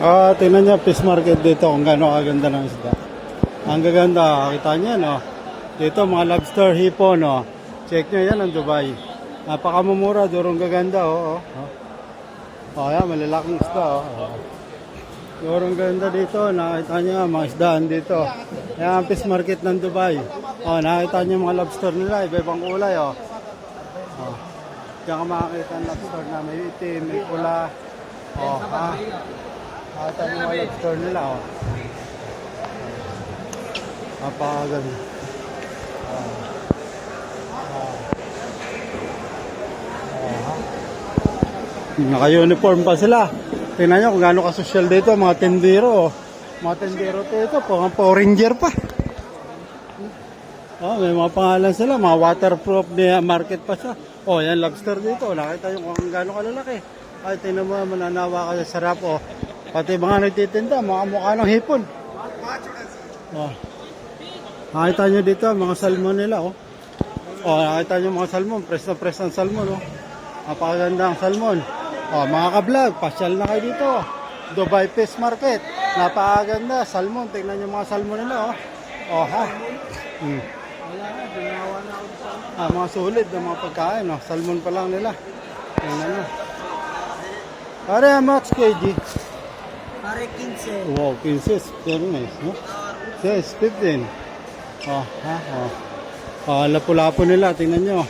Tingnan niyo fish market dito kung gaano kaganda ng isda. Ang gaganda, kita niyo, no? Dito mga lobster, hipon, no? Check niyo yan ang Dubai. Napakamumura, durong gaganda, oh. Yan, malalaking isda, oh. Durong ganda dito, nakita niyo mga isdaan dito. Yan ang fish market ng Dubai. Nakita niyo mga lobster nila, iba-ibang kulay, oh. Diyan ka makakita ang lobster na may itim, may pula. Nakita niyo mga lobster nila, oh. Napakaganda. Naka-uniform pa sila. Tingnan nyo kung gaano ka-social dito, mga tendero. Mga tendero dito, mga Power Ranger pa. May mga pangalan sila, mga waterproof na market pa siya. Yan lobster dito. Nakita nyo kung gaano kalalaki. Tingnan mo, mananawa ka sa sarap. Pati mga nagtitinda, mga mukha ng hipon. Nakita nyo dito, mga salmon nila. Nakita nyo mga salmon, press na press ang salmon. Napakaganda ang salmon. Mga ka-vlog, pasyal na kayo dito. Dubai Fish Market. Napakaganda. Salmon. Tingnan nyo mga salmon nila. Mga sulit na mga pagkain. Salmon pa lang nila. Tingnan nyo. Pare, how much kg? Pare 15. Wow, 15. Very nice, no? Yes, 15. Lapu-lapu nila. Tingnan nyo.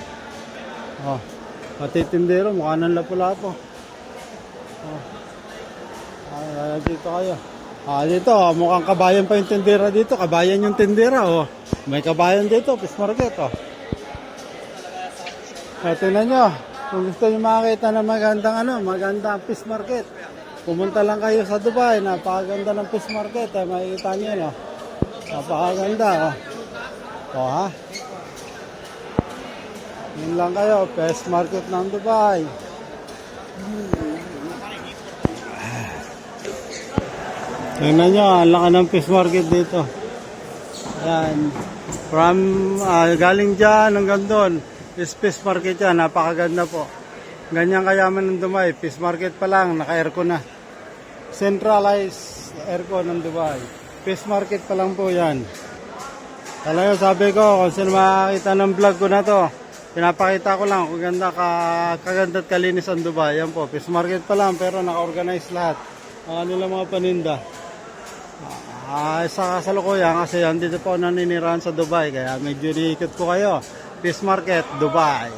Pati tindero, mukha ng lapu-lapu. Dito kayo. Dito, mukhang kabayan pa yung tindera dito. Kabayan yung tindera, May kabayan dito, fish market, Tingnan nyo. Kung gusto nyo makakita ng magandang fish market, pumunta lang kayo sa Dubai. Napakaganda ng fish market, makikita nyo, no? Napakaganda, Yun lang kayo, fish market ng Dubai. Tingnan nyo, ang laki ng fish market dito. Ayan. From, galing dyan hanggang doon, is fish market yan. Napakaganda po. Ganyan kayaman ng Dubai. Fish market pa lang, naka-aircon na. Centralized aircon ng Dubai. Fish market pa lang po yan. Talaga sabi ko, kung sino makakita ng vlog ko na to, pinapakita ko lang kung kaganda at kalinis ang Dubai. Yan po, fish market pa lang pero naka-organize lahat. Ang nila mga paninda. Sa kasalukuyan kasi andito po naninirahan sa Dubai kaya medyo niikot ko kayo. Fish market, Dubai.